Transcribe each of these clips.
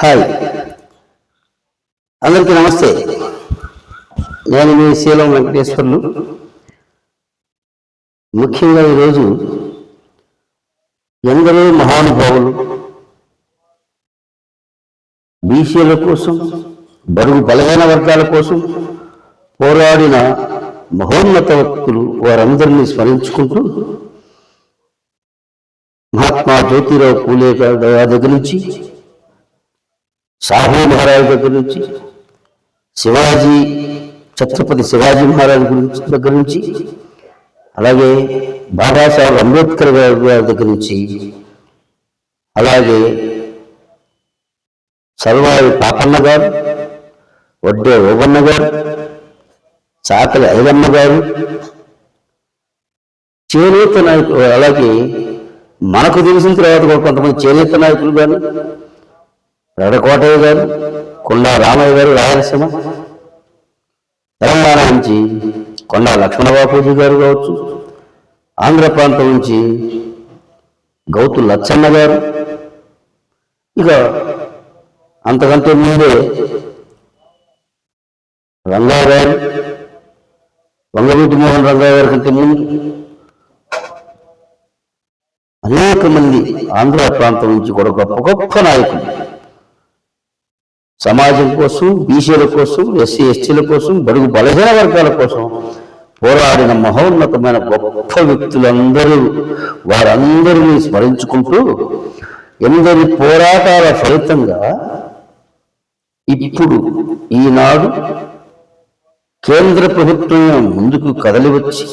Hi, అందరికీ నమస్తే. నేను మీ శీలం వెంకటేశ్వర్లు. ముఖ్యంగా ఈరోజు ఎందరో మహానుభావులు బీసీల కోసం, బడుగు బలహీన వర్గాల కోసం పోరాడిన మహోన్నత వ్యక్తులు వారందరినీ స్మరించుకుంటూ మహాత్మా జ్యోతిరావు పూలే గారి దగ్గర నుంచి, సాహు మహారాజ్ దగ్గర నుంచి, ఛత్రపతి శివాజీ మహారాజ్ దగ్గర నుంచి, అలాగే బాబాసాహెబ్ అంబేద్కర్ గారి దగ్గర నుంచి, అలాగే సర్వాయి పాపన్న గారు, వడ్డే ఓబన్న గారు, చాకలి ఐలమ్మ గారు, చేనేత నాయకులు, అలాగే మనకు తెలిసిన తర్వాత కొంతమంది చేనేత నాయకులు గారు, రడకోటయ్య గారు, కొండా రామయ్య గారు రాయలసీమ, తెలంగాణ నుంచి కొండా లక్ష్మణ బాపూజీ గారు కావచ్చు, ఆంధ్ర ప్రాంతం నుంచి గౌతు లచ్చన్న గారు, ఇక అంతకంటే ముందే రంగా గారు, వంగవీటి మోహన్ రంగా గారి కంటే ముందు అనేక మంది ఆంధ్ర ప్రాంతం నుంచి కూడా గొప్ప గొప్ప నాయకులు సమాజం కోసం, బీసీల కోసం, ఎస్సీ ఎస్టీల కోసం, బడుగు బలహీన వర్గాల కోసం పోరాడిన మహోన్నతమైన గొప్ప వ్యక్తులందరూ వారందరినీ స్మరించుకుంటూ ఎందరి పోరాటాల ఫలితంగా ఇప్పుడు ఈనాడు కేంద్ర ప్రభుత్వం ముందుకు కదలి వచ్చి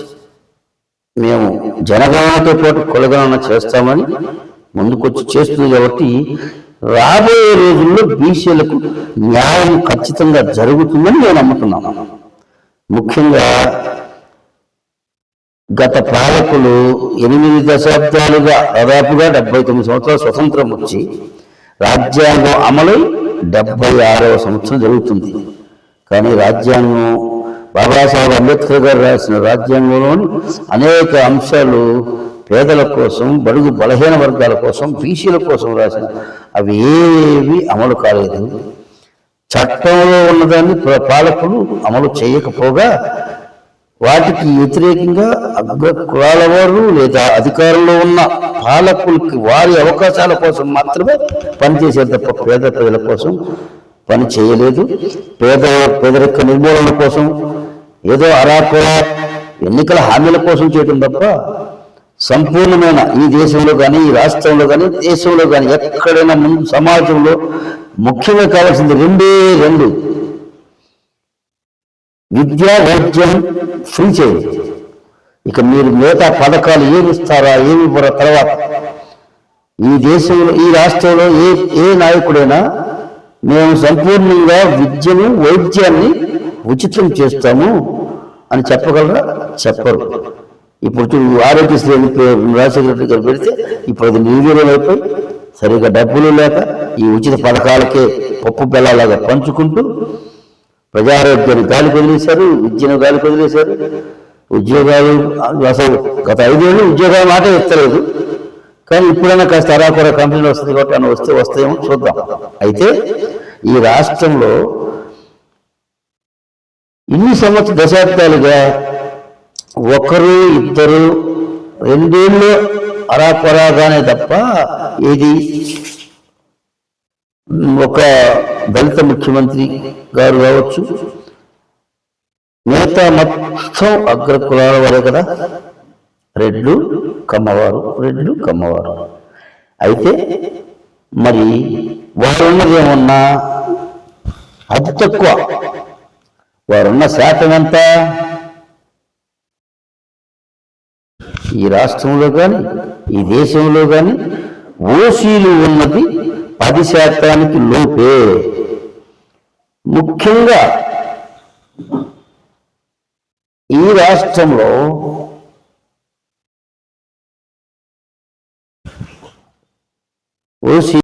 మేము జనగణనతో పాటు కులగణన చేస్తామని ముందుకొచ్చి చేస్తుంది. కాబట్టి రాబోయే రోజుల్లో బీసీలకు న్యాయం ఖచ్చితంగా జరుగుతుందని నేను నమ్ముతున్నాను. ముఖ్యంగా గత పాలకులు 8 దశాబ్దాలుగా దాదాపుగా 79 సంవత్సరాలు స్వతంత్రం వచ్చి రాజ్యాంగం అమలై 76వ సంవత్సరం జరుగుతుంది. కానీ రాజ్యాంగం బాబాసాహెబ్ అంబేద్కర్ గారు రాసిన రాజ్యాంగంలోని అనేక అంశాలు పేదల కోసం, బడుగు బలహీన వర్గాల కోసం, బీసీల కోసం రాసిన అవి ఏవి అమలు కాలేదు. చట్టంలో ఉన్నదాన్ని పాలకులు అమలు చేయకపోగా వాటికి వ్యతిరేకంగా అగ్ర కులాల వారు లేదా అధికారంలో ఉన్న పాలకులకి వారి అవకాశాల కోసం మాత్రమే పనిచేసేది తప్ప పేద ప్రజల కోసం పని చేయలేదు. పేదరిక నిర్మూలన కోసం ఏదో అరాకొరా ఎన్నికల హామీల కోసం చేయడం తప్ప సంపూర్ణమైన ఈ దేశంలో కానీ, ఈ రాష్ట్రంలో కానీ, దేశంలో కానీ ఎక్కడైనా ముందు సమాజంలో ముఖ్యంగా కావాల్సింది రెండు: విద్య, వైద్యం ఫ్రీ చేయండి. ఇక మీరు మిగతా పథకాలు ఏమి ఇస్తారా, ఏమి ఇవ్వరా తర్వాత. ఈ దేశంలో, ఈ రాష్ట్రంలో ఏ నాయకుడైనా మేము సంపూర్ణంగా విద్యను, వైద్యాన్ని ఉచితం చేస్తాము అని చెప్పగలరా? చెప్పరు. ఇప్పుడు ఆరోగ్యశ్రీ రాజశేఖర గారు పెడితే ఇప్పుడు అది నిర్వీర్యం అయిపోయి సరిగ్గా డబ్బులు లేక ఈ ఉచిత పథకాలకే పప్పు బెల్లలాగా పంచుకుంటూ ప్రజారోగ్యాన్ని గాలి వదిలేశారు, విద్యను గాలి వదిలేశారు. ఉద్యోగాలు అసలు గత 5 ఏళ్ళు ఉద్యోగాల మాట ఎత్తలేదు. కానీ ఇప్పుడైనా కాస్త అరాకొర కంపెనీలు వస్తుంది కాబట్టి అని వస్తాయేమో చూద్దాం. అయితే ఈ రాష్ట్రంలో ఇన్ని దశాబ్దాలుగా ఒకరు, ఇద్దరు, 2 ఏళ్ళు అరాకొరాగానే తప్ప ఏది ఒక దళిత ముఖ్యమంత్రి గారు కావచ్చు, మిగతా మొత్తం అగ్ర కులాల వారే కదా, రెడ్లు కమ్మవారు. అయితే మరి వారున్నది ఏమన్నా అతి తక్కువ. వారున్న శాతం ఎంత? ఈ రాష్ట్రంలో కానీ, ఈ దేశంలో కానీ ఓసీలు ఉన్నది 10% లోపే. ముఖ్యంగా ఈ రాష్ట్రంలో ఓసీ